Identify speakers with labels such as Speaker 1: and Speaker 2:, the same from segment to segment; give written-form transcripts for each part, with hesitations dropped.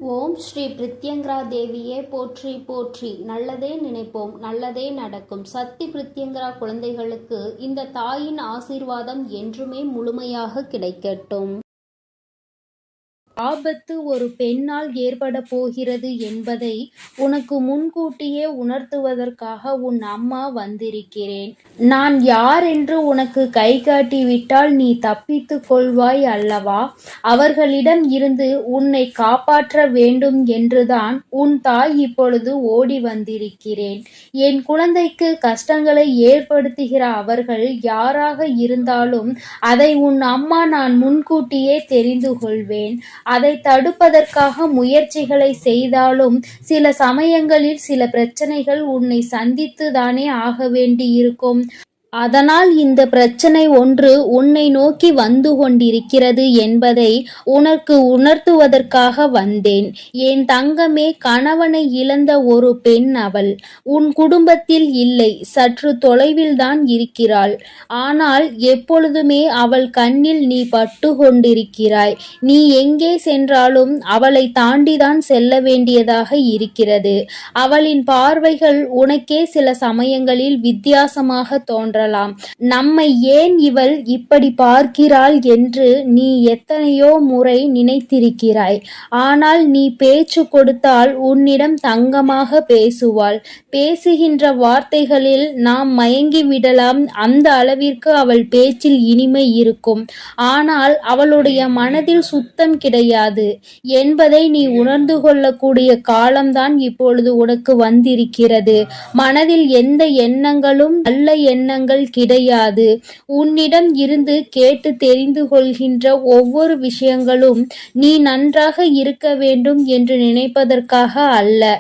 Speaker 1: ஓம் ஸ்ரீ பிரித்யங்கரா தேவியே போற்றி போற்றி. நல்லதே நினைப்போம், நல்லதே நடக்கும். சக்தி பிரித்யங்கரா குழந்தைகளுக்கு இந்த தாயின் ஆசீர்வாதம் என்றுமே முழுமையாக கிடைக்கட்டும். ஆபத்து ஒரு பெண்ணால் ஏற்பட போகிறது என்பதை உனக்கு முன்கூட்டியே உணர்த்துவதற்காக உன் அம்மா வந்திருக்கிறேன். நான் யார் என்று உனக்கு கை காட்டிவிட்டால் நீ தப்பித்துக் கொள்வாய் அல்லவா? அவர்களிடம் இருந்து உன்னை காப்பாற்ற வேண்டும் என்றுதான் உன் தாய் இப்பொழுது ஓடி வந்திருக்கிறேன். என் குழந்தைக்கு கஷ்டங்களை ஏற்படுத்துகிற அவர்கள் யாராக இருந்தாலும் அதை உன் அம்மா நான் முன்கூட்டியே தெரிந்து கொள்வேன். அதை தடுப்பதற்காக முயற்சிகளை செய்தாலும் சில சமயங்களில் சில பிரச்சனைகள் உன்னை சந்தித்து தானே ஆக வேண்டியிருக்கும். அதனால் இந்த பிரச்சனை ஒன்று உன்னை நோக்கி வந்து கொண்டிருக்கிறது என்பதை உனக்கு உணர்த்துவதற்காக வந்தேன். என் தங்கமே, கணவனை இழந்த ஒரு பெண் அவள். உன் குடும்பத்தில் இல்லை, சற்று தொலைவில்தான் இருக்கிறாள். ஆனால் எப்பொழுதுமே அவள் கண்ணில் நீ பட்டு கொண்டிருக்கிறாய். நீ எங்கே சென்றாலும் அவளை தாண்டிதான் செல்ல வேண்டியதாக இருக்கிறது. அவளின் பார்வைகள் உனக்கே சில சமயங்களில் வித்தியாசமாக தோன்ற. நம்மை ஏன் இவள் இப்படி பார்க்கிறாள் என்று நீ எத்தனையோ முறை நினைத்திருக்கிறாய். ஆனால் நீ பேச்சு கொடுத்தால் உன்னிடம் தங்கமாக பேசுவாள். பேசுகின்ற வார்த்தைகளில் நாம் மயங்கி விடலாம். அந்த அளவிற்கு அவள் பேச்சில் இனிமை இருக்கும். ஆனால் அவளுடைய மனதில் சுத்தம் கிடையாது என்பதை நீ உணர்ந்து கொள்ளக்கூடிய காலம்தான் இப்பொழுது உனக்கு வந்திருக்கிறது. மனதில் எந்த எண்ணங்களும் நல்ல எண்ணங்கள் கிடையாது. உன்னிடம் இருந்து கேட்டு தெரிந்து கொள்கின்ற ஒவ்வொரு விஷயங்களும் நீ நன்றாக இருக்க வேண்டும் என்று நினைப்பதற்காக அல்ல.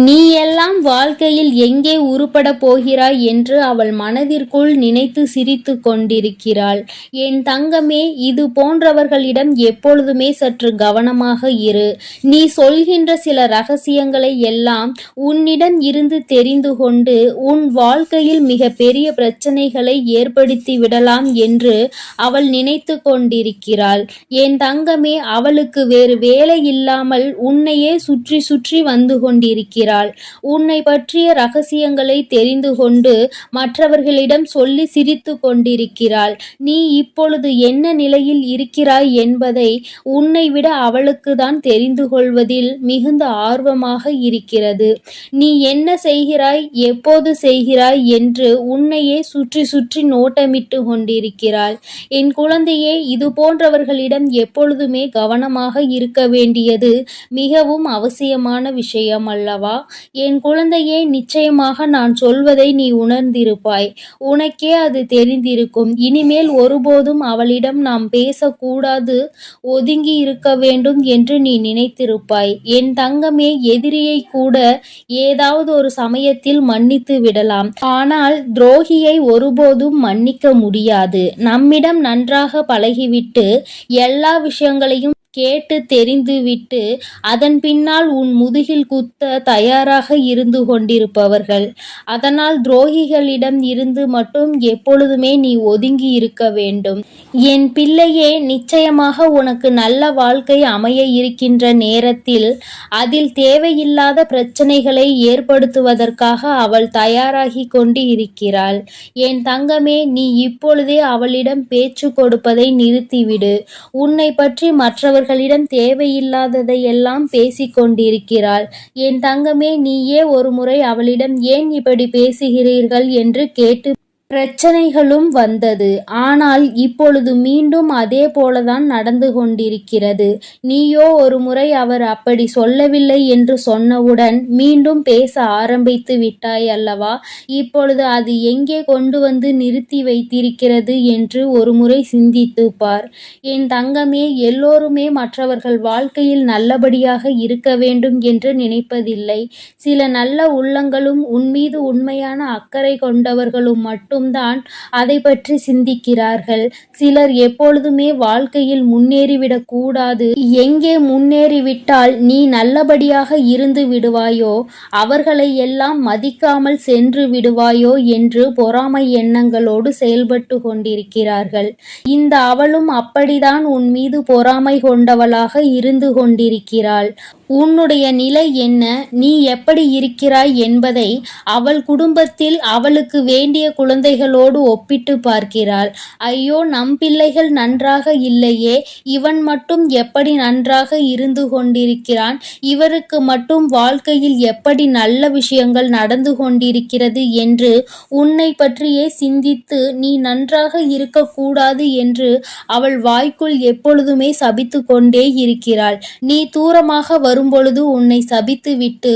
Speaker 1: நீ எல்லாம் வாழ்க்கையில் எங்கே உருப்பட போகிறாய் என்று அவள் மனதிற்குள் நினைத்து சிரித்து கொண்டிருக்கிறாள். என் தங்கமே, இது போன்றவர்களிடம் எப்பொழுதுமே சற்று கவனமாக இரு. நீ சொல்கின்ற சில ரகசியங்களை எல்லாம் உன்னிடம் இருந்து தெரிந்து கொண்டு உன் வாழ்க்கையில் மிக பெரிய பிரச்சனைகளை ஏற்படுத்தி விடலாம் என்று அவள் நினைத்து கொண்டிருக்கிறாள். என் தங்கமே, அவளுக்கு வேறு வேலை இல்லாமல் உன்னையே சுற்றி சுற்றி வந்து கொண்டிருக்கிறாள். உன்னை பற்றிய ரகசியங்களை தெரிந்து கொண்டு மற்றவர்களிடம் சொல்லி சிரித்து கொண்டிருக்கிறாள். நீ இப்பொழுது என்ன நிலையில் இருக்கிறாய் என்பதை உன்னை விட அவளுக்கு தான் தெரிந்து கொள்வதில் மிகுந்த ஆர்வமாக இருக்கிறது. நீ என்ன செய்கிறாய், எப்போது செய்கிறாய் என்று உன்னையே சுற்றி சுற்றி நோட்டமிட்டு கொண்டிருக்கிறாள். என் குழந்தையே, இது போன்றவர்களிடம் எப்பொழுதுமே கவனமாக இருக்க வேண்டியது மிகவும் அவசியமான விஷயம் அல்லவா? என் குழந்தையே, நிச்சயமாக நான் சொல்வதை நீ உணர்ந்திருப்பாய். உனக்கே அது தெரிந்திருக்கும். இனிமேல் ஒருபோதும் அவளிடம் நாம் பேசக்கூடாது, ஒதுங்கி இருக்க வேண்டும் என்று நீ நினைத்திருப்பாய். என் தங்கமே, எதிரியை கூட ஏதாவது ஒரு சமயத்தில் மன்னித்து விடலாம். ஆனால் துரோகியை ஒருபோதும் மன்னிக்க முடியாது. நம்மிடம் நன்றாக பழகிவிட்டு எல்லா விஷயங்களையும் கேட்டு தெரிந்துவிட்டு அதன் பின்னால் உன் முதுகில் குத்த தயாராக இருந்து கொண்டிருப்பவர்கள். அதனால் துரோகிகளிடம் இருந்து மட்டும் எப்பொழுதுமே நீ ஒதுங்கி இருக்க வேண்டும். என் பிள்ளையே, நிச்சயமாக உனக்கு நல்ல வாழ்க்கை அமைய இருக்கின்ற நேரத்தில் அதில் தேவையில்லாத பிரச்சனைகளை ஏற்படுத்துவதற்காக அவள் தயாராகி கொண்டு இருக்கிறாள். என் தங்கமே, நீ இப்பொழுதே அவளிடம் பேச்சு கொடுப்பதை நிறுத்திவிடு. உன்னை பற்றி மற்றவர்களிடம் தேவையில்லாததை எல்லாம் பேசிக் கொண்டிருக்கிறாள். என் தங்கமே, நீயே ஒரு முறை அவளிடம் ஏன் இப்படி பேசுகிறீர்கள் என்று கேட்டு பிரச்சனைகளும் வந்தது. ஆனால் இப்பொழுது மீண்டும் அதே போலதான் நடந்து கொண்டிருக்கிறது. நீயோ ஒரு முறை அவர் அப்படி சொல்லவில்லை என்று சொன்னவுடன் மீண்டும் பேச ஆரம்பித்து விட்டாய் அல்லவா? இப்பொழுது அது எங்கே கொண்டு வந்து நிறுத்தி வைத்திருக்கிறது என்று ஒரு முறை சிந்தித்து பார். என் தங்கமே, எல்லோருமே மற்றவர்கள் வாழ்க்கையில் நல்லபடியாக இருக்க வேண்டும் என்று நினைப்பதில்லை. சில நல்ல உள்ளங்களும் உன்மீது உண்மையான அக்கறை கொண்டவர்களும் மட்டும் தான் அதை பற்றி சிந்திக்கிறார்கள். சிலர் எப்பொழுதுமே வாழ்க்கையில் முன்னேறிவிடக் கூடாது, எங்கே முன்னேறிவிட்டால் நீ நல்லபடியாக இருந்து விடுவாயோ, அவர்களை எல்லாம் மதிக்காமல் சென்று விடுவாயோ என்று பொறாமை எண்ணங்களோடு செயல்பட்டு கொண்டிருக்கிறார்கள். இந்த அவளும் அப்படிதான் உன் மீது பொறாமை கொண்டவளாக இருந்து கொண்டிருக்கிறாள். உன்னுடைய நிலை என்ன, நீ எப்படி இருக்கிறாய் என்பதை அவள் குடும்பத்தில் அவளுக்கு வேண்டிய குழந்தைகளோடு ஒப்பிட்டு பார்க்கிறாள். ஐயோ, நம் பிள்ளைகள் நன்றாக இல்லையே, இவன் மட்டும் எப்படி நன்றாக இருந்து கொண்டிருக்கிறான், இவருக்கு மட்டும் வாழ்க்கையில் எப்படி நல்ல விஷயங்கள் நடந்து கொண்டிருக்கிறது என்று உன்னை பற்றியே சிந்தித்து நீ நன்றாக இருக்கக்கூடாது என்று அவள் வாய்க்குள் எப்பொழுதுமே சபித்து கொண்டே இருக்கிறாள். நீ தூரமாக வரும்பொழுது உன்னை சபித்துவிட்டு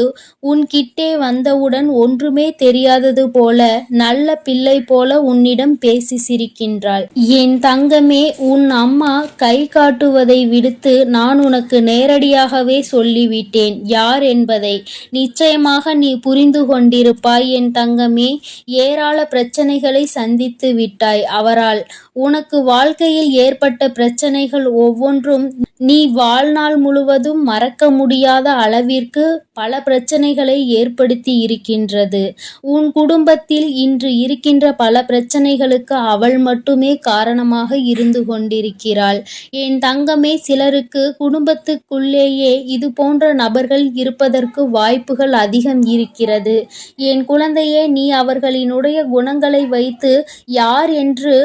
Speaker 1: உன் கிட்டே வந்தவுடன் ஒன்றுமே தெரியாதது போல நல்ல பிள்ளை போல உன்னிடம் பேசி சிரிக்கின்றாள். என் தங்கமே, உன் அம்மா கை காட்டுவதை விடுத்து நான் உனக்கு நேரடியாகவே சொல்லிவிட்டேன் யார் என்பதை. நிச்சயமாக நீ புரிந்து கொண்டிருப்பாய் என் தங்கமே. ஏராள பிரச்சனைகளை சந்தித்து விட்டாய் அவரால். உனக்கு வாழ்க்கையில் ஏற்பட்ட பிரச்சனைகள் ஒவ்வொன்றும் நீ வாழ்நாள் முழுவதும் மறக்க முடியாத அளவிற்கு பல பிரச்சனைகளை ஏற்படுத்தி இருக்கின்றது. உன் குடும்பத்தில் இன்று இருக்கின்ற பல பிரச்சனைகளுக்கு அவள் மட்டுமே காரணமாக இருந்து கொண்டிருக்கிறாள். என் தங்கமே, சிலருக்கு குடும்பத்துக்குள்ளேயே இது போன்ற நபர்கள் இருப்பதற்கு வாய்ப்புகள் அதிகம் இருக்கிறது. என் குழந்தையே, நீ அவர்களினுடைய குணங்களை வைத்து யார் என்று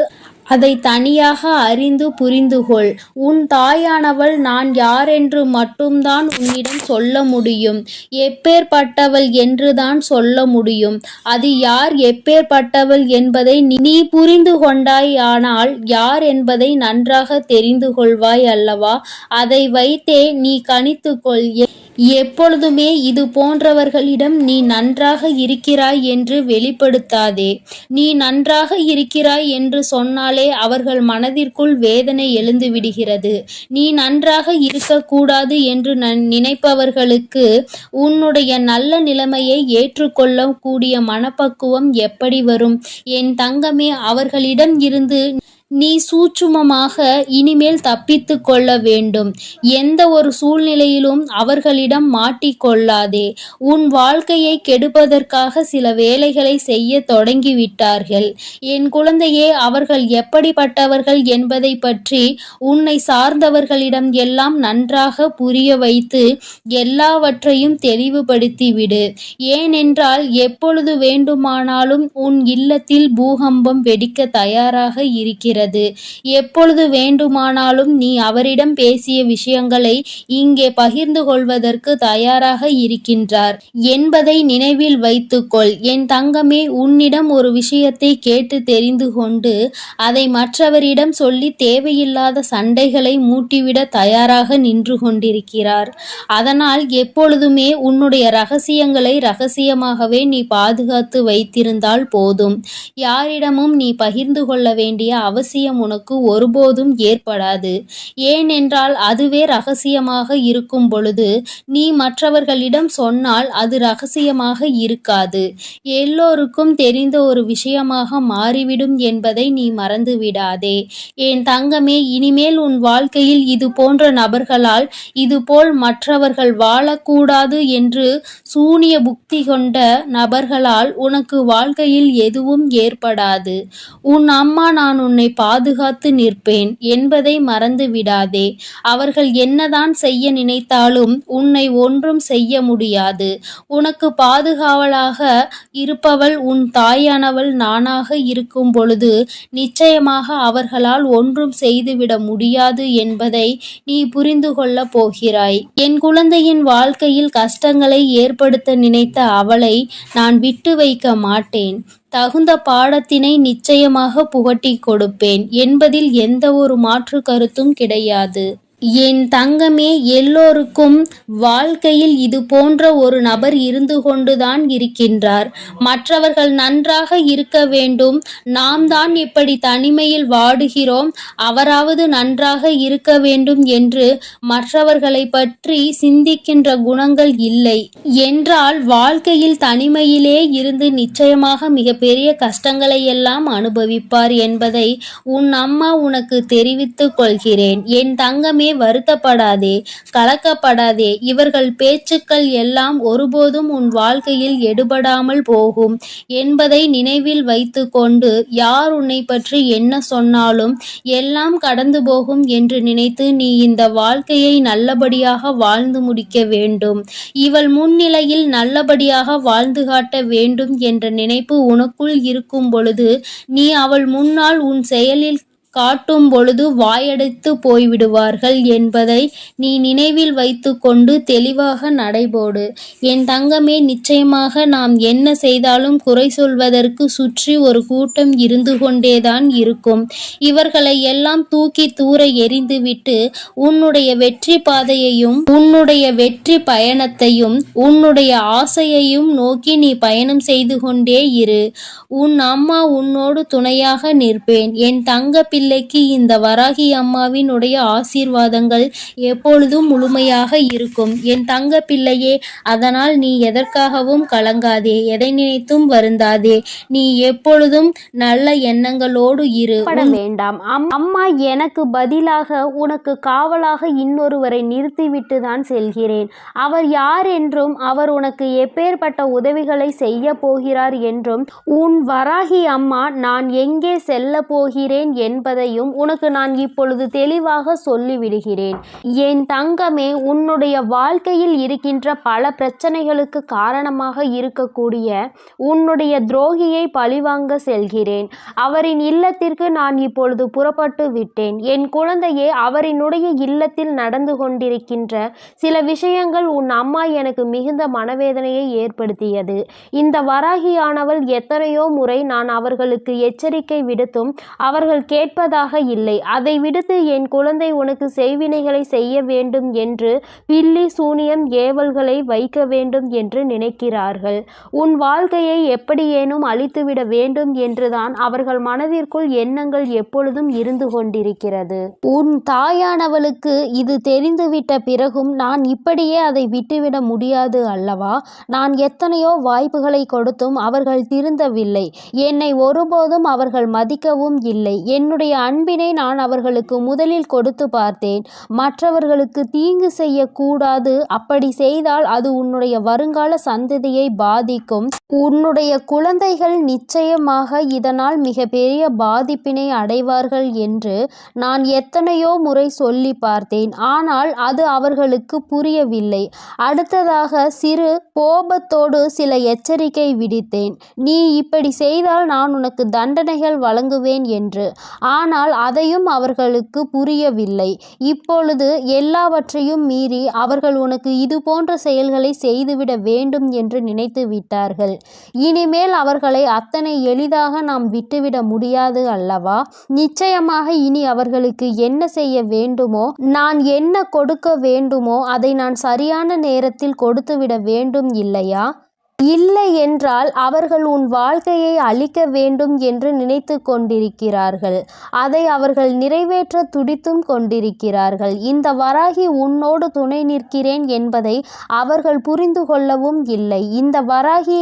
Speaker 1: அதை தனியாக அறிந்து புரிந்துகொள். உன் தாயானவள் நான் யாரென்று மட்டும்தான் உன்னிடம் சொல்ல முடியும். எப்பேற்பட்டவள் என்றுதான் சொல்ல முடியும். அது யார், எப்பேற்பட்டவள் என்பதை நீ புரிந்து கொண்டாயானால் யார் என்பதை நன்றாக தெரிந்து கொள்வாய் அல்லவா? அதை வைத்தே நீ கணித்துக்கொள். எப்பொழுதுமே இது போன்றவர்களிடம் நீ நன்றாக இருக்கிறாய் என்று வெளிப்படுத்தாதே. நீ நன்றாக இருக்கிறாய் என்று சொன்னாலே அவர்கள் மனதிற்குள் வேதனை எழுந்து விடுகிறது. நீ நன்றாக இருக்கக்கூடாது என்று நினைப்பவர்களுக்கு உன்னுடைய நல்ல நிலைமையை ஏற்றுக்கொள்ள கூடிய மனப்பக்குவம் எப்படி வரும்? என் தங்கமே, அவர்களிடம் இருந்து நீ சூட்சுமமாக இனிமேல் தப்பித்து கொள்ள வேண்டும். எந்த ஒரு சூழ்நிலையிலும் அவர்களிடம் மாட்டிக்கொள்ளாதே. உன் வாழ்க்கையை கெடுப்பதற்காக சில வேலைகளை செய்ய தொடங்கிவிட்டார்கள். என் குழந்தையே, அவர்கள் எப்படிப்பட்டவர்கள் என்பதை பற்றி உன்னை சார்ந்தவர்களிடம் எல்லாம் நன்றாக புரிய வைத்து எல்லாவற்றையும் தெளிவுபடுத்திவிடு. ஏனென்றால் எப்பொழுது வேண்டுமானாலும் உன் இல்லத்தில் பூகம்பம் வெடிக்க தயாராக இருக்கிறது. எப்பொழுது வேண்டுமானாலும் நீ அவரிடம் பேசிய விஷயங்களை இங்கே பகிர்ந்து கொள்வதற்கு தயாராக இருக்கின்றார் என்பதை நினைவில் வைத்துக்கொள். என் தங்கமே, உன்னிடம் ஒரு விஷயத்தை கேட்டு தெரிந்து கொண்டு அதை மற்றவரிடம் சொல்லி தேவையில்லாத சண்டைகளை மூட்டிவிட தயாராக நின்று கொண்டிருக்கிறார். அதனால் எப்பொழுதுமே உன்னுடைய ரகசியங்களை ரகசியமாகவே நீ பாதுகாத்து வைத்திருந்தால் போதும். யாரிடமும் நீ பகிர்ந்து கொள்ள வேண்டிய அவசியம் உனக்கு ஒருபோதும் ஏற்படாது. ஏனென்றால் அதுவே ரகசியமாக இருக்கும் பொழுது நீ மற்றவர்களிடம் சொன்னால் அது ரகசியமாக இருக்காது. எல்லோருக்கும் தெரிந்த ஒரு விஷயமாக மாறிவிடும் என்பதை நீ மறந்து விடாதே. என் தங்கமே, இனிமேல் உன் வாழ்க்கையில் இது போன்ற நபர்களால் இதுபோல் மற்றவர்கள் வாழக்கூடாது என்று சூனிய புக்தி கொண்ட நபர்களால் உனக்கு வாழ்க்கையில் எதுவும் ஏற்படாது. உன் அம்மா நான் உன்னை பாதுகாத்து நிற்பேன் என்பதை மறந்து விடாதே. அவர்கள் என்னதான் செய்ய நினைத்தாலும் உன்னை ஒன்றும் செய்ய முடியாது. உனக்கு பாதுகாவலாக இருப்பவள் உன் தாயானவள் நானாக இருக்கும் பொழுது நிச்சயமாக அவர்களால் ஒன்றும் செய்துவிட முடியாது என்பதை நீ புரிந்து கொள்ளப் போகிறாய். என் குழந்தையின் வாழ்க்கையில் கஷ்டங்களை ஏற்படுத்த நினைத்த அவளை நான் விட்டு வைக்க மாட்டேன். தகுந்த பாடத்தினை நிச்சயமாக புகட்டிக் கொடுப்பேன் என்பதில் எந்த ஒரு மாற்று கருத்தும் கிடையாது. என் தங்கமே, எல்லோருக்கும் வாழ்க்கையில் இது போன்ற ஒரு நபர் இருந்து கொண்டுதான் இருக்கின்றார். மற்றவர்கள் நன்றாக இருக்க வேண்டும், நாம் தான் இப்படி தனிமையில் வாடுகிறோம், அவராவது நன்றாக இருக்க வேண்டும் என்று மற்றவர்களை பற்றி சிந்திக்கின்ற குணங்கள் இல்லை என்றால் வாழ்க்கையில் தனிமையிலே இருந்து நிச்சயமாக மிகப்பெரிய கஷ்டங்களை எல்லாம் அனுபவிப்பார் என்பதை உன் அம்மா உனக்கு தெரிவித்துக் கொள்கிறேன். என் தங்கமே, வருத்தப்படாதே, கலக்கப்படாதே. இவர்கள் பேச்சுக்கள் எல்லாம் ஒருபோதும் உன் வாழ்க்கையில் எடுபடாமல் போகும் என்பதை நினைவில் வைத்து கொண்டு, யார் உன்னை பற்றி என்ன சொன்னாலும் எல்லாம் கடந்து போகும் என்று நினைத்து நீ இந்த வாழ்க்கையை நல்லபடியாக வாழ்ந்து முடிக்க வேண்டும். இவள் முன்னிலையில் நல்லபடியாக வாழ்ந்து காட்ட வேண்டும் என்ற நினைப்பு உனக்குள் இருக்கும் பொழுது, நீ அவள் முன்னால் உன் செயலில் காட்டும் பொழுது வாயடைத்து போய்விடுவார்கள் என்பதை நீ நினைவில் வைத்து கொண்டு தெளிவாக நடைபோடு. என் தங்கமே, நிச்சயமாக நாம் என்ன செய்தாலும் குறை சொல்வதற்கு சுற்றி ஒரு கூட்டம் இருந்து கொண்டேதான் இருக்கும். இவர்களை எல்லாம் தூக்கி தூர எறிந்துவிட்டு உன்னுடைய வெற்றி பாதையையும் உன்னுடைய வெற்றி பயணத்தையும் உன்னுடைய ஆசையையும் நோக்கி நீ பயணம் செய்து கொண்டே இரு. உன் அம்மா உன்னோடு துணையாக நிற்பேன். என் தங்க பிள்ளைக்கு இந்த வராகி அம்மாவினுடைய ஆசீர்வாதங்கள் எப்பொழுதும் முழுமையாக இருக்கும் என் தங்க பிள்ளையே. அதனால் நீ எதற்காகவும் கலங்காதே, எதை நினைத்தும் வருந்தாதே. நீ எப்பொழுதும் நல்ல எண்ணங்களோடு இரு.
Speaker 2: வேண்டாம். அம்மா எனக்கு பதிலாக உனக்கு காவலாக இன்னொருவரை நிறுத்திவிட்டு தான் செல்கிறேன். அவர் யார் என்றும் அவர் உனக்கு எப்பேற்பட்ட உதவிகளை செய்ய போகிறார் என்றும் உன் வராகி அம்மா நான் எங்கே செல்ல போகிறேன் என்பதையும் உனக்கு நான் இப்பொழுது தெளிவாக சொல்லிவிடுகிறேன். என் தங்கமே, உன்னுடைய வாழ்க்கையில் இருக்கின்ற பல பிரச்சனைகளுக்கு காரணமாக இருக்கக்கூடிய உன்னுடைய துரோகியை பழிவாங்க செல்கிறேன். அவரின் இல்லத்திற்கு நான் இப்பொழுது புறப்பட்டு விட்டேன். என் குழந்தையே, அவரினுடைய இல்லத்தில் நடந்து கொண்டிருக்கின்ற சில விஷயங்கள் உன் அம்மா எனக்கு மிகுந்த மனவேதனையை ஏற்படுத்தியது. இந்த வராகியானவள் எத்தனையோ முறை நான் அவர்களுக்கு எச்சரிக்கை விடுத்தும் அவர்கள் கேட்பதாக இல்லை. அதை விடுத்து என் குழந்தை உனக்கு செய்வினைகளை செய்ய வேண்டும் என்று பில்லி சூனியம் ஏவல்களை வைக்க வேண்டும் என்று நினைக்கிறார்கள். உன் வாழ்க்கையை எப்படியேனும் அழித்துவிட வேண்டும் என்றுதான் அவர்கள் மனதிற்குள் எண்ணங்கள் எப்பொழுதும் இருந்து கொண்டிருக்கிறது. உன் தாயானவளுக்கு இது தெரிந்துவிட்ட பிறகும் நான் இப்படியே அதை விட்டுவிட முடியாது அல்லவா? நான் எத்தனையோ வாய்ப்புகளை கொடுத்தும் அவர்கள் திருந்தவில்லை. என்னை ஒருபோதும் அவர்கள் மதிக்கவும் இல்லை. என்னுடைய அன்பினை நான் அவர்களுக்கு முதலில் கொடுத்து பார்த்தேன். மற்றவர்களுக்கு தீங்கு செய்யக்கூடாது. அப்படி செய்தால் அது உன்னுடைய வருங்கால சந்ததியை பாதிக்கும். உன்னுடைய குழந்தைகள் நிச்சயமாக இதனால் மிக பெரிய பாதிப்பினை அடைவார்கள் என்று நான் எத்தனையோ முறை சொல்லி பார்த்தேன். ஆனால் அது அவர்களுக்கு புரியவில்லை. அடுத்ததாக சிறு கோபத்தோடு சில எச்சரிக்கை விடுத்தேன். நீ இப்படி செய்தால் நான் உனக்கு தண்டனைகள் வழங்குவேன் என்று. ஆனால் அதையும் அவர்களுக்கு புரியவில்லை. இப்பொழுது எல்லாவற்றையும் மீறி அவர்கள் உனக்கு இது போன்ற செயல்களை செய்துவிட வேண்டும் என்று நினைத்து விட்டார்கள். இனிமேல் அவர்களை அத்தனை எளிதாக நாம் விட்டுவிட முடியாது அல்லவா? நிச்சயமாக இனி அவர்களுக்கு என்ன செய்ய வேண்டுமோ, நான் என்ன கொடுக்க வேண்டுமோ அதை நான் சரியான நேரத்தில் கொடுத்துவிட வேண்டும் இல்லையா? இல்லை என்றால் அவர்கள் உன் வாழ்க்கையை அழிக்க வேண்டும் என்று நினைத்து கொண்டிருக்கிறார்கள். அதை அவர்கள் நிறைவேற்ற துடித்தும் கொண்டிருக்கிறார்கள். இந்த வராகி உன்னோடு துணை நிற்கிறேன் என்பதை அவர்கள் புரிந்து கொள்ளவும் இல்லை. இந்த வராகி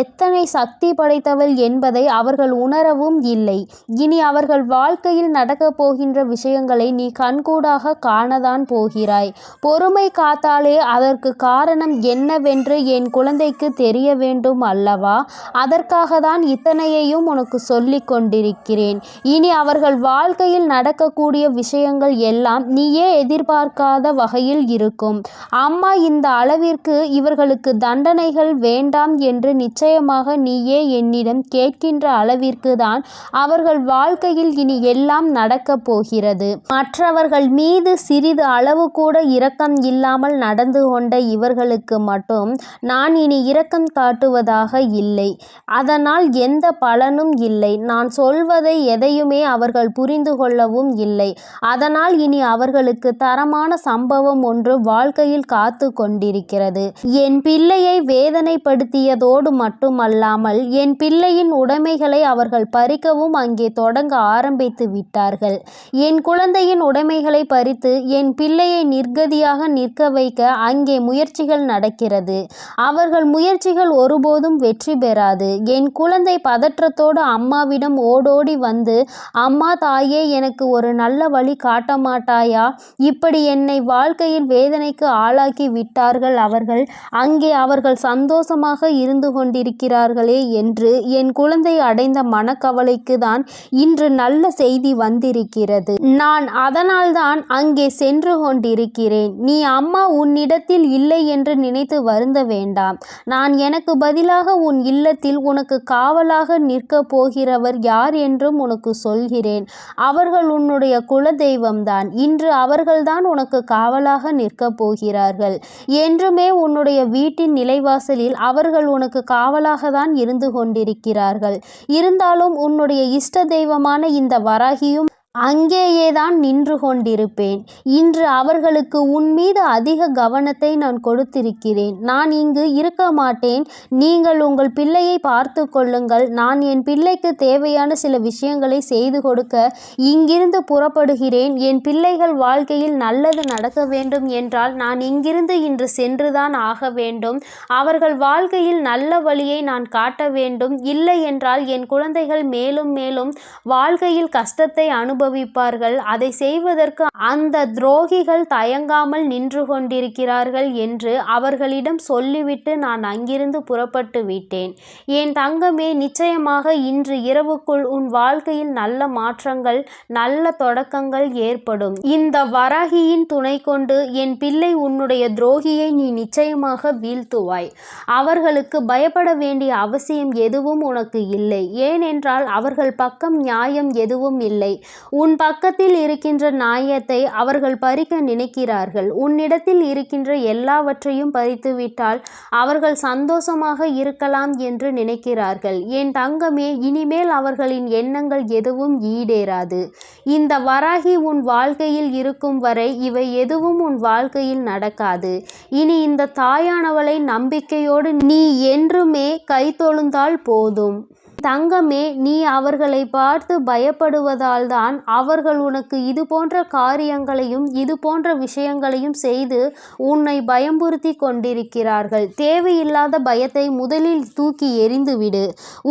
Speaker 2: எத்தனை சக்தி படைத்தவள் என்பதை அவர்கள் உணரவும் இல்லை. இனி அவர்கள் வாழ்க்கையில் நடக்கப் போகின்ற விஷயங்களை நீ கண்கூடாக காணதான் போகிறாய். பொறுமை காத்தாலே அதற்கு காரணம் என்னவென்று என் குழந்தைக்கு தெரிய வேண்டும் அல்லவா? அதற்காக தான் இத்தனையையும் உனக்கு சொல்லிக் கொண்டிருக்கிறேன். இனி அவர்கள் வாழ்க்கையில் நடக்கக்கூடிய விஷயங்கள் எல்லாம் நீயே எதிர்பார்க்காத வகையில் இருக்கும். அம்மா இந்த அளவிற்கு இவர்களுக்கு தண்டனைகள் வேண்டாம் என்று நிச்சயமாக நீயே என்னிடம் கேட்கின்ற அளவிற்கு தான் அவர்கள் வாழ்க்கையில் இனி எல்லாம் நடக்கப் போகிறது. மற்றவர்கள் மீது சிறிது அளவு கூட இரக்கம் இல்லாமல் நடந்து கொண்ட இவர்களுக்கு மட்டும் நான் இனி இரக்கம் காட்டுவதாக இல்லை. அதனால் எந்த பலனும் இல்லை. நான் சொல்வதை எதையுமே அவர்கள் புரிந்து கொள்ளவும் இல்லை. அதனால் இனி அவர்களுக்கு தரமான சம்பவம் ஒன்று வாழ்க்கையில் காத்து கொண்டிருக்கிறது. என் பிள்ளையை வேதனைப்படுத்தியதோடு மட்டுமல்லாமல் என் பிள்ளையின் உடைமைகளை அவர்கள் பறிக்கவும் அங்கே தொடங்க ஆரம்பித்து விட்டார்கள். என் குழந்தையின் உடைமைகளை பறித்து என் பிள்ளையை நிர்கதியாக நிற்க வைக்க அங்கே முயற்சிகள் நடக்கிறது. அவர்கள் முயற்சிகள் ஒருபோதும் வெற்றி பெறாது. என் குழந்தை பதற்றத்தோடு அம்மாவிடம் ஓடோடி வந்து, அம்மா தாயே, எனக்கு ஒரு நல்ல வழி காட்ட மாட்டாயா? இப்படி என்னை வாழ்க்கையில் வேதனைக்கு ஆளாக்கி விட்டார்கள் அவர்கள். அங்கே அவர்கள் சந்தோஷமாக இருந்து கொண்டிருக்கிறார்களே என்று என் குழந்தை அடைந்த மனக்கவலைக்கு தான் இன்று நல்ல செய்தி வந்திருக்கிறது. நான் அதனால்தான் அங்கே சென்று கொண்டிருக்கிறேன். நீ அம்மா உன்னிடத்தில் இல்லை என்று நினைத்து வருந்த வேண்டாம். நான் எனக்கு பதிலாக உன் இல்லத்தில் உனக்கு காவலாக நிற்கப் போகிறவர் யார் என்றும் உனக்கு சொல்கிறேன். அவர்கள் உன்னுடைய குல தெய்வம்தான். இன்று அவர்கள்தான் உனக்கு காவலாக நிற்கப் போகிறார்கள். என்றுமே உன்னுடைய வீட்டின் நிலைவாசலில் அவர்கள் உனக்கு காவலாக தான் இருந்து கொண்டிருக்கிறார்கள். இருந்தாலும் உன்னுடைய இஷ்ட தெய்வமான இந்த வராகியும் அங்கேயேதான் நின்று கொண்டிருப்பேன். இன்று அவர்களுக்கு உன் மீது அதிக கவனத்தை நான் கொடுத்திருக்கிறேன். நான் இங்கு இருக்க மாட்டேன். நீங்கள் உங்கள் பிள்ளையை பார்த்து கொள்ளுங்கள். நான் என் பிள்ளைக்கு தேவையான சில விஷயங்களை செய்து கொடுக்க இங்கிருந்து புறப்படுகிறேன். என் பிள்ளைகள் வாழ்க்கையில் நல்லது நடக்க வேண்டும் என்றால் நான் இங்கிருந்து இன்று சென்றுதான் ஆக வேண்டும். அவர்கள் வாழ்க்கையில் நல்ல வழியை நான் காட்ட வேண்டும். இல்லை என்றால் என் குழந்தைகள் மேலும் மேலும் வாழ்க்கையில் கஷ்டத்தை அனுபவிப்பார்கள். அதை செய்வதற்கு அந்த துரோகிகள் தயங்காமல் நின்று கொண்டிருக்கிறார்கள் என்று அவர்களிடம் சொல்லிவிட்டு நான் அங்கிருந்து புறப்பட்டு விட்டேன். என் தங்கமே, நிச்சயமாக இன்று இரவுக்குள் உன் வாழ்க்கையில் நல்ல மாற்றங்கள், நல்ல தொடக்கங்கள் ஏற்படும். இந்த வராகியின் துணை கொண்டு என் பிள்ளை உன்னுடைய துரோகியை நீ நிச்சயமாக வீழ்த்துவாய். அவர்களுக்கு பயப்பட வேண்டிய அவசியம் எதுவும் உனக்கு இல்லை. ஏனென்றால் அவர்கள் பக்கம் நியாயம் எதுவும் இல்லை. உன் பக்கத்தில் இருக்கின்ற நியாயத்தை அவர்கள் பறிக்க நினைக்கிறார்கள். உன்னிடத்தில் இருக்கின்ற எல்லாவற்றையும் பறித்துவிட்டால் அவர்கள் சந்தோஷமாக இருக்கலாம் என்று நினைக்கிறார்கள். என் தங்கமே, இனிமேல் அவர்களின் எண்ணங்கள் எதுவும் ஈடேறாது. இந்த வராகி உன் வாழ்க்கையில் இருக்கும் வரை இவை எதுவும் உன் வாழ்க்கையில் நடக்காது. இனி இந்த தாயானவளை நம்பிக்கையோடு நீ என்றுமே கைதொழுந்தால் போதும். தங்கமே, நீ அவர்களை பார்த்து பயப்படுவதால் தான் அவர்கள் உனக்கு இது போன்ற காரியங்களையும் இது போன்ற விஷயங்களையும் செய்து உன்னை பயம்புறுத்தி கொண்டிருக்கிறார்கள். தேவையில்லாத பயத்தை முதலில் தூக்கி எறிந்துவிடு.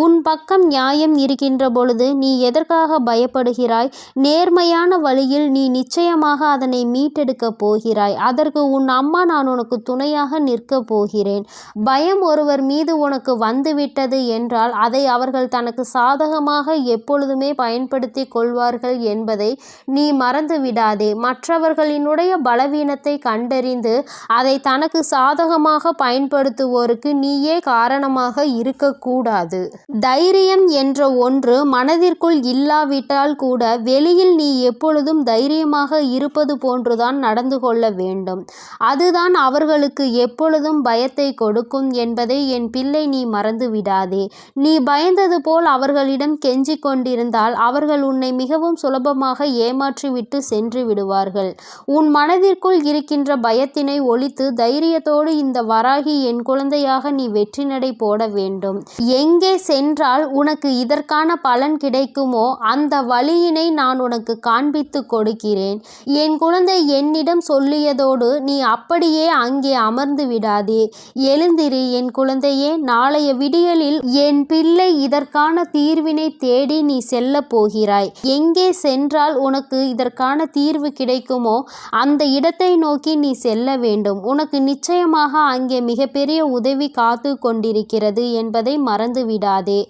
Speaker 2: உன் பக்கம் நியாயம் இருக்கின்ற பொழுது நீ எதற்காக பயப்படுகிறாய்? நேர்மையான வழியில் நீ நிச்சயமாக அதனை மீட்டெடுக்கப் போகிறாய். அதற்கு உன் அம்மா நான் உனக்கு துணையாக நிற்கப் போகிறேன். பயம் ஒருவர் மீது உனக்கு வந்துவிட்டது என்றால் அதை அவர்கள் தனக்கு சாதகமாக எப்பொழுதுமே பயன்படுத்தி கொள்வார்கள் என்பதை நீ மறந்து விடாதே. மற்றவர்களினுடைய பலவீனத்தை கண்டறிந்து அதை தனக்கு சாதகமாக பயன்படுத்துவோருக்கு நீயே காரணமாக இருக்கக்கூடாது. தைரியம் என்ற ஒன்று மனதிற்குள் இல்லாவிட்டால் கூட வெளியில் நீ எப்பொழுதும் தைரியமாக இருப்பது போன்றுதான் நடந்து கொள்ள வேண்டும். அதுதான் அவர்களுக்கு எப்பொழுதும் பயத்தை கொடுக்கும் என்பதை என் பிள்ளை நீ மறந்து விடாதே. நீ பயந்தது போல் அவர்களிடம் கெஞ்சி கொண்டிருந்தால் அவர்கள் உன்னை மிகவும் சுலபமாக ஏமாற்றிவிட்டு சென்று விடுவார்கள். உன் மனதிற்குள் இருக்கின்ற பயத்தினை ஒழித்து தைரியத்தோடு இந்த வராகி என் குழந்தையாக நீ வெற்றி நடை போட வேண்டும். எங்கே சென்றால் உனக்கு இதற்கான பலன் கிடைக்குமோ அந்த வழியினை நான் உனக்கு காண்பித்து கொடுக்கிறேன். என் குழந்தை என்னிடம் சொல்லியதோடு நீ அப்படியே அங்கே அமர்ந்து விடாதே. எழுந்திரு என் குழந்தையே. நாளைய விடியலில் என் பிள்ளை இதற்கான தீர்வினை தேடி நீ செல்ல போகிறாய். எங்கே சென்றால் உனக்கு இதற்கான தீர்வு கிடைக்குமோ அந்த இடத்தை நோக்கி நீ செல்ல வேண்டும். உனக்கு நிச்சயமாக அங்கே மிகப்பெரிய உதவி காத்து கொண்டிருக்கிறது என்பதை மறந்து விடாதே.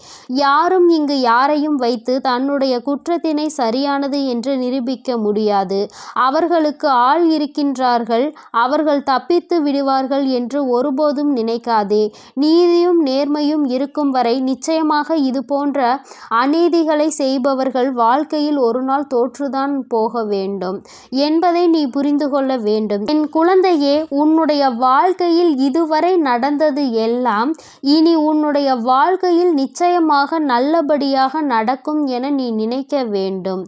Speaker 2: யாரும் இங்கு யாரையும் வைத்து தன்னுடைய குற்றத்தினை சரியானது என்று நிரூபிக்க முடியாது. அவர்களுக்கு ஆள் இருக்கின்றார்கள். அவர்கள் தப்பித்து விடுவார்கள் என்று ஒருபோதும் நினைக்காதே. நீதியும் நேர்மையும் இருக்கும் வரை நிச்சயமாக இது போன்ற அநீதிகளை செய்பவர்கள் வாழ்க்கையில் ஒரு நாள் தோற்றுதான் போக வேண்டும் என்பதை நீ புரிந்து கொள்ள வேண்டும். என் குழந்தையே, உன்னுடைய வாழ்க்கையில் இதுவரை நடந்தது எல்லாம் இனி உன்னுடைய வாழ்க்கையில் நிச்சயமாக நல்லபடியாக நடக்கும் என நீ நினைக்க வேண்டும்.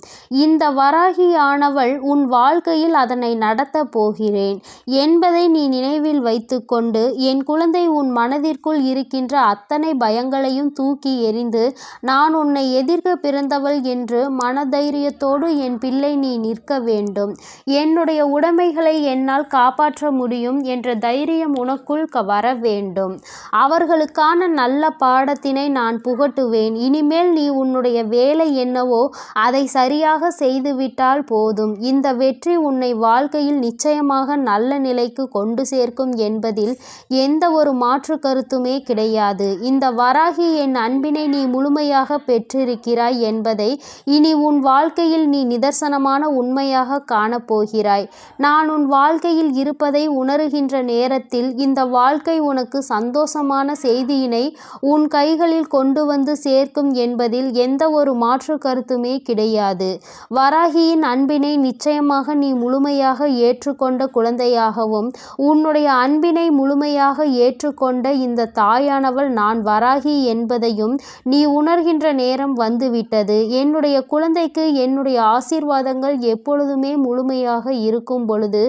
Speaker 2: இந்த வராகியானவள் உன் வாழ்க்கையில் அதனை நடத்த போகிறேன் என்பதை நீ நினைவில் வைத்துக்கொண்டு என் குழந்தை உன் மனதிற்குள் இருக்கின்ற அத்தனை பயங்களையும் தூக்கி எறி அறிந்து நான் உன்னை எதிர்க்க பிறந்தவள் என்று மனதைரியத்தோடு என் பிள்ளை நீ நிற்க வேண்டும். என்னுடைய உடைமைகளை என்னால் காப்பாற்ற முடியும் என்ற தைரியம் உனக்குள் வர வேண்டும். அவர்களுக்கான நல்ல பாடத்தினை நான் புகட்டுவேன். இனிமேல் நீ உன்னுடைய வேலை என்னவோ அதை சரியாக செய்துவிட்டால் போதும். இந்த வெற்றி உன்னை வாழ்க்கையில் நிச்சயமாக நல்ல நிலைக்கு கொண்டு சேர்க்கும் என்பதில் எந்த ஒரு மாற்று கருத்துமே கிடையாது. இந்த வராகி என் அன்பினை நீ முழுமையாக பெற்றிருக்கிறாய் என்பதை இனி உன் வாழ்க்கையில் நீ நிதர்சனமான உண்மையாக காணப்போகிறாய். நான் உன் வாழ்க்கையில் இருப்பதை உணருகின்ற நேரத்தில் இந்த வாழ்க்கை உனக்கு சந்தோஷமான செய்தியினை உன் கைகளில் கொண்டு வந்து சேர்க்கும் என்பதில் எந்த ஒரு மாற்று கருத்துமே கிடையாது. வராகியின் அன்பினை நிச்சயமாக நீ முழுமையாக ஏற்றுக்கொண்ட குழந்தையாகவும் உன்னுடைய அன்பினை முழுமையாக ஏற்றுக்கொண்ட இந்த தாயானவள் நான் வராகி என்பதையும் நீ உணர்கின்ற நேரம் வந்துவிட்டது. என்னுடைய குழந்தைக்கு என்னுடைய ஆசீர்வாதங்கள் எப்பொழுதுமே முழுமையாக இருக்கும் பொழுது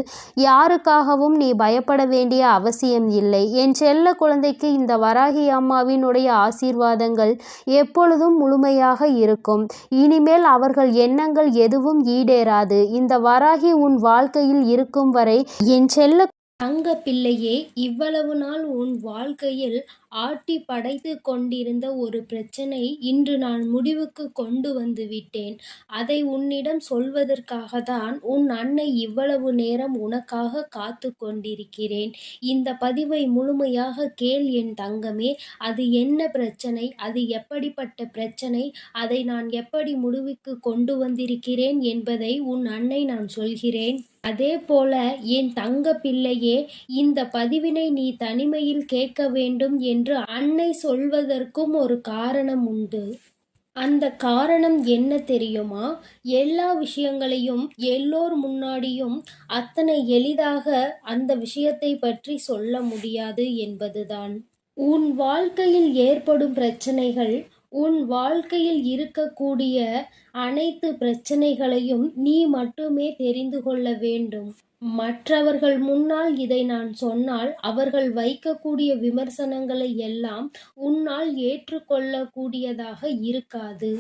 Speaker 2: யாருக்காகவும் நீ பயப்பட வேண்டிய அவசியம் இல்லை. என் செல்ல குழந்தைக்கு இந்த வராகி அம்மாவினுடைய ஆசீர்வாதங்கள் எப்பொழுதும் முழுமையாக இருக்கும். இனிமேல் அவர்கள் எண்ணங்கள் எதுவும் ஈடேறாது. இந்த வராகி உன் வாழ்க்கையில் இருக்கும் வரை என் செல்ல
Speaker 1: தங்க பிள்ளையே, இவ்வளவு நாள் உன் வாழ்க்கையில் ஆட்டி படைத்து கொண்டிருந்த ஒரு பிரச்சனை இன்று நான் முடிவுக்கு கொண்டு வந்து விட்டேன். அதை உன்னிடம் சொல்வதற்காகத்தான் உன் அன்னை இவ்வளவு நேரம் உனக்காக காத்து கொண்டிருக்கிறேன். இந்த பதிவை முழுமையாக கேள் என் தங்கமே. அது என்ன பிரச்சனை, அது எப்படிப்பட்ட பிரச்சனை, அதை நான் எப்படி முடிவுக்கு கொண்டு வந்திருக்கிறேன் என்பதை உன் அன்னை நான் சொல்கிறேன். அதே போல என் தங்க பிள்ளையே, இந்த பதிவினை நீ தனிமையில் கேட்க வேண்டும் என்று அன்னை சொல்வதற்கும் ஒரு காரணம் உண்டு. அந்த காரணம் என்ன தெரியுமா? எல்லா விஷயங்களையும் எல்லோர் முன்னாடியும் அத்தனை எளிதாக அந்த விஷயத்தை பற்றி சொல்ல முடியாது என்பதுதான். உன் வாழ்க்கையில் ஏற்படும் பிரச்சனைகள், உன் வாழ்க்கையில் இருக்கக்கூடிய அனைத்து பிரச்சனைகளையும் நீ மட்டுமே தெரிந்து கொள்ள வேண்டும். மற்றவர்கள் முன்னால் இதை நான் சொன்னால் அவர்கள் வைக்கக்கூடிய விமர்சனங்களை எல்லாம் உன்னால் ஏற்றுக்கொள்ளக்கூடியதாக இருக்காது.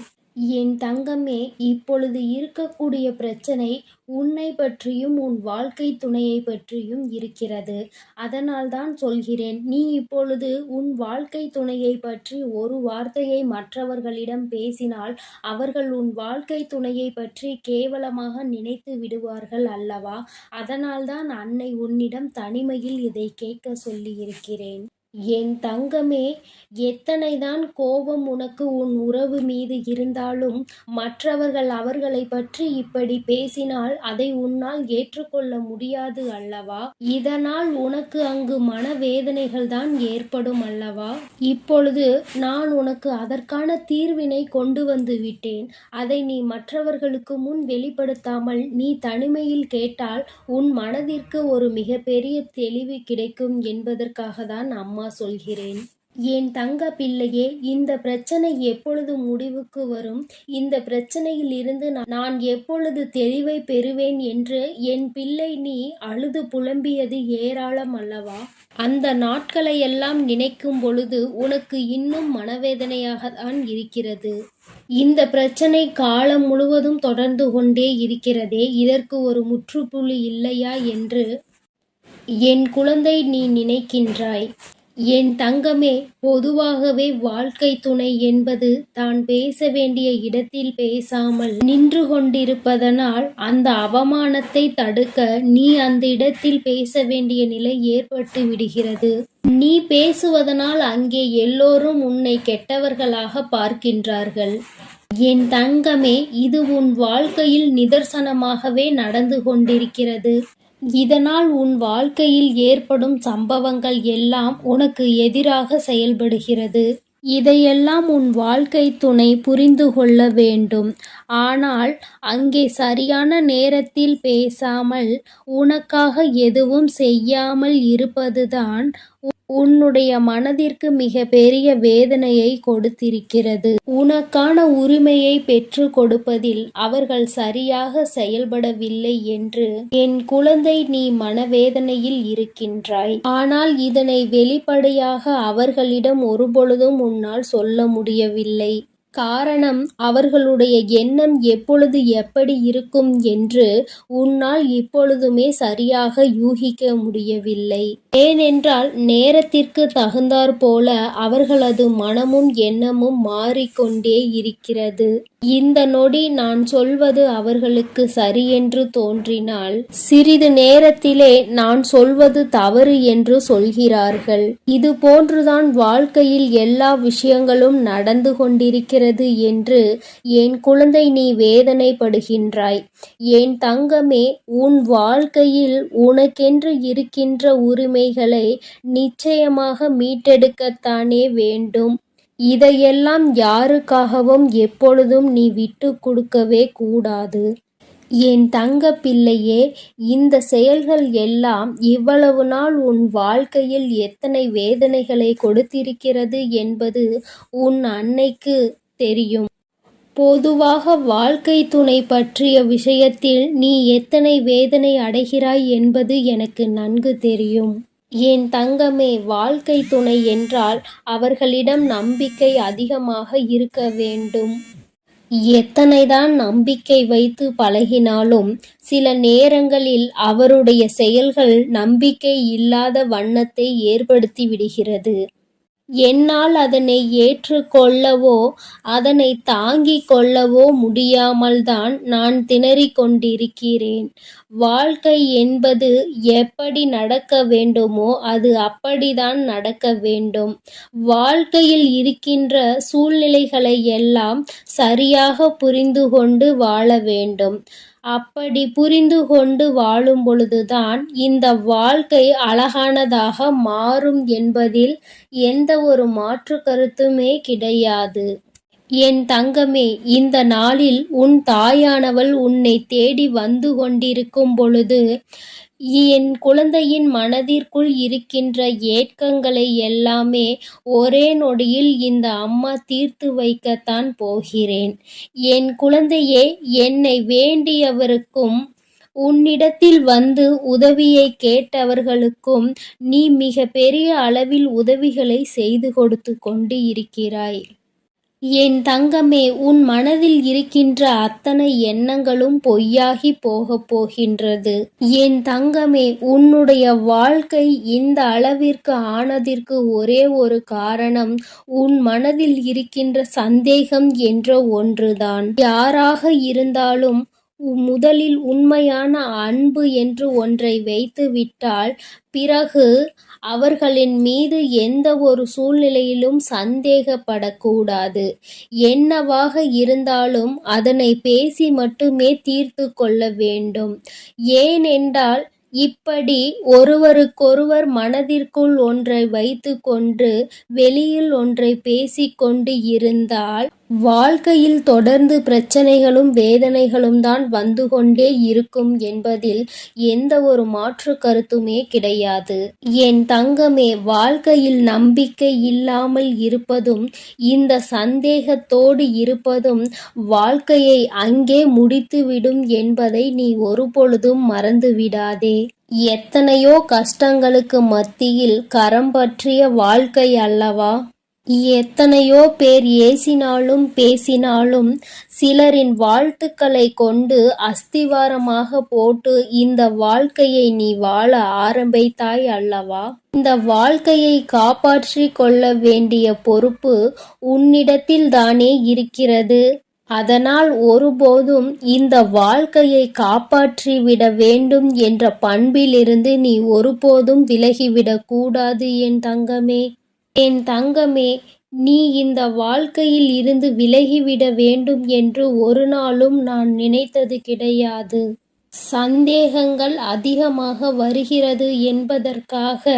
Speaker 1: என் தங்கமே, இப்பொழுது இருக்கக்கூடிய பிரச்சனை உன்னை பற்றியும் உன் வாழ்க்கை துணையை பற்றியும் இருக்கிறது. அதனால்தான் சொல்கிறேன், நீ இப்பொழுது உன் வாழ்க்கை துணையை பற்றி ஒரு வார்த்தையை மற்றவர்களிடம் பேசினால் அவர்கள் உன் வாழ்க்கை துணையை பற்றி கேவலமாக நினைத்து விடுவார்கள் அல்லவா? அதனால்தான் அன்னை உன்னிடம் தனிமையில் இதை கேட்க சொல்லியிருக்கிறேன். என் தங்கமே, எத்தனைதான் கோபம் உனக்கு உன் உறவு மீது இருந்தாலும் மற்றவர்கள் அவர்களை பற்றி இப்படி பேசினால் அதை உன்னால் ஏற்றுக்கொள்ள முடியாது அல்லவா? இதனால் உனக்கு அங்கு மனவேதனைகள் தான் ஏற்படும் அல்லவா? இப்பொழுது நான் உனக்கு அதற்கான தீர்வினை கொண்டு வந்து விட்டேன். அதை நீ மற்றவர்களுக்கு முன் வெளிப்படுத்தாமல் நீ தனிமையில் கேட்டால் உன் மனதிற்கு ஒரு மிகப்பெரிய தெளிவு கிடைக்கும் என்பதற்காக தான் அம்மா சொல்கிறேன். என் தங்க பிள்ளையே, இந்த பிரச்சனை எப்பொழுது முடிவுக்கு வரும், இந்த பிரச்சனையில் இருந்து நான் எப்பொழுது தெளிவை பெறுவேன் என்று என் பிள்ளை நீ அழுது புலம்பியது ஏராளம் அல்லவா? அந்த நாட்களையெல்லாம் நினைக்கும் பொழுது உனக்கு இன்னும் மனவேதனையாக தான் இருக்கிறது. இந்த பிரச்சனை காலம் முழுவதும் தொடர்ந்து கொண்டே இருக்கிறதே, இதற்கு ஒரு முற்றுப்புள்ளி இல்லையா என்று என் குழந்தை நீ நினைக்கின்றாய். என் தங்கமே, பொதுவாகவே வாழ்க்கை துணை என்பது தான் பேச வேண்டிய இடத்தில் பேசாமல் நின்று கொண்டிருப்பதனால் அந்த அவமானத்தை தடுக்க நீ அந்த இடத்தில் பேச வேண்டிய நிலை ஏற்பட்டு விடுகிறது. நீ பேசுவதனால் அங்கே எல்லோரும் உன்னை கெட்டவர்களாக பார்க்கின்றார்கள். என் தங்கமே, இது உன் வாழ்க்கையில் நிதர்சனமாகவே நடந்து கொண்டிருக்கிறது. இதனால் உன் வாழ்க்கையில் ஏற்படும் சம்பவங்கள் எல்லாம் உனக்கு எதிராக செயல்படுகிறது. இதையெல்லாம் உன் வாழ்க்கை துணை புரிந்து கொள்ள வேண்டும். ஆனால் அங்கே சரியான நேரத்தில் பேசாமல் உனக்காக எதுவும் செய்யாமல் இருப்பதுதான் உன்னுடைய மனதிற்கு மிக பெரிய வேதனையை கொடுத்திருக்கிறது. உனக்கான உரிமையை பெற்று கொடுப்பதில் அவர்கள் சரியாக செயல்படவில்லை என்று என் குழந்தை நீ மனவேதனையில் இருக்கின்றாய். ஆனால் இதனை வெளிப்படையாக அவர்களிடம் ஒருபொழுதும் உன்னால் சொல்ல முடியவில்லை. காரணம், அவர்களுடைய எண்ணம் எப்பொழுது எப்படி இருக்கும் என்று உன்னால் இப்பொழுதுமே சரியாக யூகிக்க முடியவில்லை. ஏனென்றால் நேரத்திற்கு தகுந்தாற் போல அவர்களது மனமும் எண்ணமும் மாறிக்கொண்டே இருக்கிறது. இந்த நொடி நான் சொல்வது அவர்களுக்கு சரியென்று தோன்றினால் சிறிது நேரத்திலே நான் சொல்வது தவறு என்று சொல்கிறார்கள். இது போன்றுதான் வாழ்க்கையில் எல்லா விஷயங்களும் நடந்து கொண்டிருக்கிறது என்று என் குழந்தை நீ வேதனைப்படுகின்றாய். என் தங்கமே, உன் வாழ்க்கையில் உனக்கென்று இருக்கின்ற உரிமைகளை நிச்சயமாக மீட்டெடுக்கத்தானே வேண்டும். இதையெல்லாம் யாருக்காகவும் எப்பொழுதும் நீ விட்டு கொடுக்கவே கூடாது. என் தங்க பிள்ளையே, இந்த செயல்கள் எல்லாம் இவ்வளவு நாள் உன் வாழ்க்கையில் எத்தனை வேதனைகளை கொடுத்திருக்கிறது என்பது உன் அன்னைக்கு தெரியும். பொதுவாக வாழ்க்கை துணை பற்றிய விஷயத்தில் நீ எத்தனை வேதனை அடைகிறாய் என்பது எனக்கு நன்கு தெரியும். என் தங்கமே, வாழ்க்கை துணை என்றால் அவர்களிடம் நம்பிக்கை அதிகமாக இருக்க வேண்டும். எத்தனைதான் நம்பிக்கை வைத்து பழகினாலும் சில நேரங்களில் அவருடைய செயல்கள் நம்பிக்கை இல்லாத வண்ணத்தை ஏற்படுத்தி விடுகிறது. என்னால் அதனை ஏற்றுக்கொள்ளவோ அதனை தாங்கிக் கொள்ளவோ முடியாமல்தான் நான் திணறிக் கொண்டிருக்கிறேன். வாழ்க்கை என்பது எப்படி நடக்க வேண்டுமோ அது அப்படிதான் நடக்க வேண்டும். வாழ்க்கையில் இருக்கின்ற சூழ்நிலைகளை எல்லாம் சரியாக புரிந்து கொண்டு வாழ வேண்டும். அப்படி புரிந்து கொண்டு வாழும் பொழுதுதான் இந்த வாழ்க்கை அழகானதாக மாறும் என்பதில் எந்த ஒரு மாற்று கருத்துமே கிடையாது. என் தங்கமே, இந்த நாளில் உன் தாயானவள் உன்னை தேடி வந்து கொண்டிருக்கும் பொழுது என் குழந்தையின் மனதிற்குள் இருக்கின்ற ஏக்கங்களை எல்லாமே ஒரே நொடியில் இந்த அம்மா தீர்த்து வைக்கத்தான் போகிறேன். என் குழந்தையே, என்னை வேண்டியவருக்கும் உன்னிடத்தில் வந்து உதவியை கேட்டவர்களுக்கும் நீ மிக பெரிய அளவில் உதவிகளை செய்து கொடுத்து கொண்டு இருக்கிறாய். என் தங்கமே, உன் மனதில் இருக்கின்ற அத்தனை எண்ணங்களும் பொய்யாகி போகப் போகின்றது. என் தங்கமே, உன்னுடைய வாழ்க்கை இந்த அளவிற்கு ஆனதற்கு ஒரே ஒரு காரணம் உன் மனதில் இருக்கின்ற சந்தேகம் என்ற ஒன்றுதான். யாராக இருந்தாலும் முதலில் உண்மையான அன்பு என்று ஒன்றை வைத்து விட்டால் பிறகு அவர்களின் மீது எந்த ஒரு சூழ்நிலையிலும் சந்தேகப்படக்கூடாது. என்னவாக இருந்தாலும் அதனை பேசி மட்டுமே தீர்த்து கொள்ள வேண்டும். ஏனென்றால் இப்படி ஒருவருக்கொருவர் மனதிற்குள் ஒன்றை வைத்து கொண்டு வெளியில் ஒன்றை பேசிக்கொண்டு இருந்தால் வாழ்க்கையில் தொடர்ந்து பிரச்சனைகளும் வேதனைகளும் தான் வந்து கொண்டே இருக்கும் என்பதில் எந்த ஒரு மாற்று கருத்துமே கிடையாது. என் தங்கமே, வாழ்க்கையில் நம்பிக்கை இல்லாமல் இருப்பதும் இந்த சந்தேகத்தோடு இருப்பதும் வாழ்க்கையை அங்கே முடித்துவிடும் என்பதை நீ ஒருபொழுதும் மறந்துவிடாதே. எத்தனையோ கஷ்டங்களுக்கு மத்தியில் கரம் பற்றிய வாழ்க்கை அல்லவா? எத்தனையோ பேர் ஏசினாலும் பேசினாலும் சிலரின் வாழ்த்துக்களை கொண்டு அஸ்திவாரமாக போட்டு இந்த வாழ்க்கையை நீ வாழ ஆரம்பித்தாய் அல்லவா? இந்த வாழ்க்கையை காப்பாற்றி கொள்ள வேண்டிய பொறுப்பு உன்னிடத்தில் தானே இருக்கிறது. அதனால் ஒருபோதும் இந்த வாழ்க்கையை காப்பாற்றிவிட வேண்டும் என்ற பண்பிலிருந்து நீ ஒருபோதும் விலகிவிடக் கூடாது என் தங்கமே. என் தங்கமே, நீ இந்த வாழ்க்கையில் இருந்து விலகிவிட வேண்டும் என்று ஒரு நாளும் நான் நினைத்தது கிடையாது. சந்தேகங்கள் அதிகமாக வருகிறது என்பதற்காக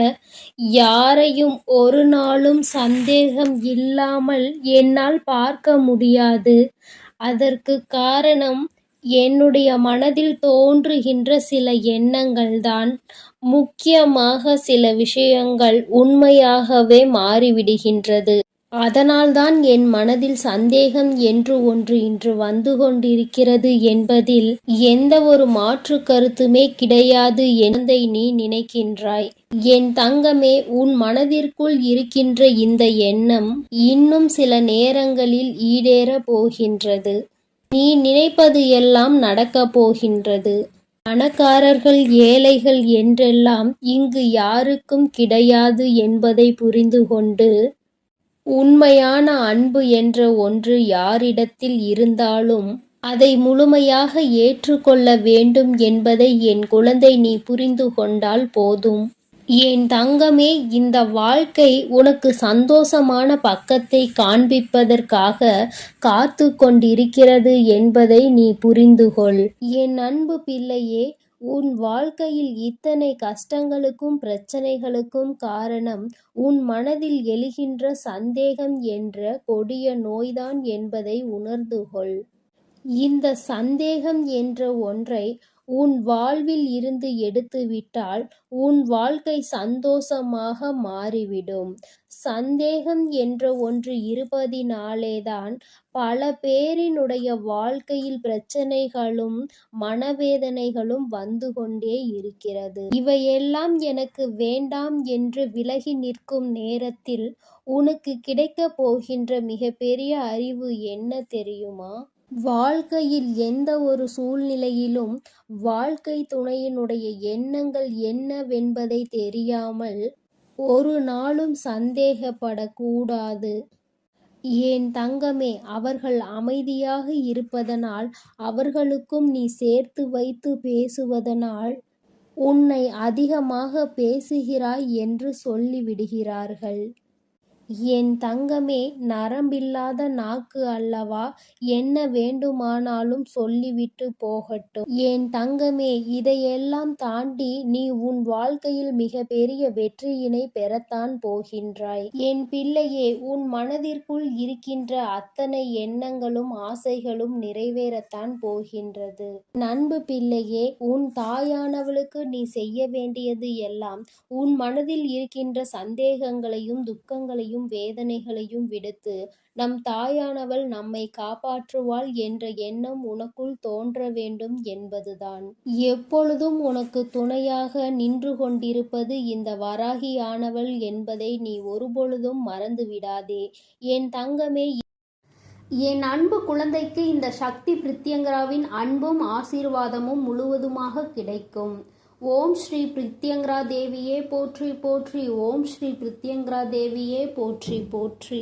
Speaker 1: யாரையும் ஒரு நாளும் சந்தேகம் இல்லாமல் என்னால் பார்க்க முடியாது. அதற்கு காரணம் என்னுடைய மனதில் தோன்றுகின்ற சில எண்ணங்கள்தான் முக்கியமாக சில விஷயங்கள் உண்மையாகவே மாறிவிடுகின்றது. அதனால்தான் என் மனதில் சந்தேகம் என்று ஒன்று இன்று வந்து கொண்டிருக்கிறது என்பதில் எந்த ஒரு மாற்று கருத்துமே கிடையாது என்பதை நீ நினைக்கின்றாய். என் தங்கமே, உன் மனதிற்குள் இருக்கின்ற இந்த எண்ணம் இன்னும் சில நேரங்களில் ஈடேறப் போகின்றது. நீ நினைப்பது எல்லாம் நடக்கப் போகின்றது. பணக்காரர்கள் ஏழைகள் என்றெல்லாம் இங்கு யாருக்கும் கிடையாது என்பதை புரிந்து கொண்டு, உண்மையான அன்பு என்ற ஒன்று யாரிடத்தில் இருந்தாலும் அதை முழுமையாக ஏற்றுக்கொள்ள வேண்டும் என்பதை என் குழந்தை நீ புரிந்து கொண்டால் போதும். என் தங்கமே, இந்த வாழ்க்கை உனக்கு சந்தோஷமான பக்கத்தை காண்பிப்பதற்காக காத்து கொண்டிருக்கிறது என்பதை நீ புரிந்துகொள். என் அன்பு பிள்ளையே, உன் வாழ்க்கையில் இத்தனை கஷ்டங்களுக்கும் பிரச்சனைகளுக்கும் காரணம் உன் மனதில் எழுகின்ற சந்தேகம் என்ற கொடிய நோய்தான் என்பதை உணர்ந்து கொள். இந்த சந்தேகம் என்ற ஒன்றை உன் வாழ்வில் இருந்து எடுத்துவிட்டால் உன் வாழ்க்கை சந்தோஷமாக மாறிவிடும். சந்தேகம் என்ற ஒன்று இருப்பதினாலேதான் பல பேரினுடைய வாழ்க்கையில் பிரச்சனைகளும் மனவேதனைகளும் வந்து கொண்டே இருக்கிறது. இவையெல்லாம் எனக்கு வேண்டாம் என்று விலகி நிற்கும் நேரத்தில் உனக்கு கிடைக்கப் போகின்ற மிகப்பெரிய அறிவு என்ன தெரியுமா? வாழ்க்கையில் எந்த ஒரு சூழ்நிலையிலும் வாழ்க்கை துணையினுடைய எண்ணங்கள் என்னவென்பதை தெரியாமல் ஒரு நாளும் சந்தேகப்படக்கூடாது. என் தங்கமே, அவர்கள் அமைதியாக இருப்பதனால், அவர்களுக்கும் நீ சேர்த்து வைத்து பேசுவதனால் உன்னை அதிகமாக பேசுகிறாய் என்று சொல்லிவிடுகிறார்கள். என் தங்கமே, நரம்பில்லாத நாக்கு அல்லவா, என்ன வேண்டுமானாலும் சொல்லிவிட்டு போகட்டும். என் தங்கமே, இதையெல்லாம் தாண்டி நீ உன் வாழ்க்கையில் மிக பெரிய வெற்றியினை பெறத்தான் போகின்றாய். என் பிள்ளையே, உன் மனதிற்குள் இருக்கின்ற அத்தனை எண்ணங்களும் ஆசைகளும் நிறைவேறத்தான் போகின்றது. நண்பு பிள்ளையே, உன் தாயானவளுக்கு நீ செய்ய வேண்டியது எல்லாம் உன் மனதில் இருக்கின்ற சந்தேகங்களையும் துக்கங்களையும் வேதனைகளையும் விடுத்து நம் தாயானவள் நம்மை காப்பாற்றுவாள் என்ற எண்ணம் உனக்குள் தோன்ற வேண்டும் என்பதுதான். எப்பொழுதும் உனக்கு துணையாக நின்று கொண்டிருப்பது இந்த வராகியானவள் என்பதை நீ ஒருபொழுதும் மறந்து விடாதே. என் தங்கமே, என் அன்பு குழந்தைக்கு இந்த சக்தி பிரித்யங்கராவின் அன்பும் ஆசீர்வாதமும் முழுவதுமாக கிடைக்கும். ஓம் ஸ்ரீ பிரித்யங்கரா தேவியே போற்றி போற்றி. ஓம் ஸ்ரீ பிரித்யங்கரா தேவியே போற்றி போற்றி.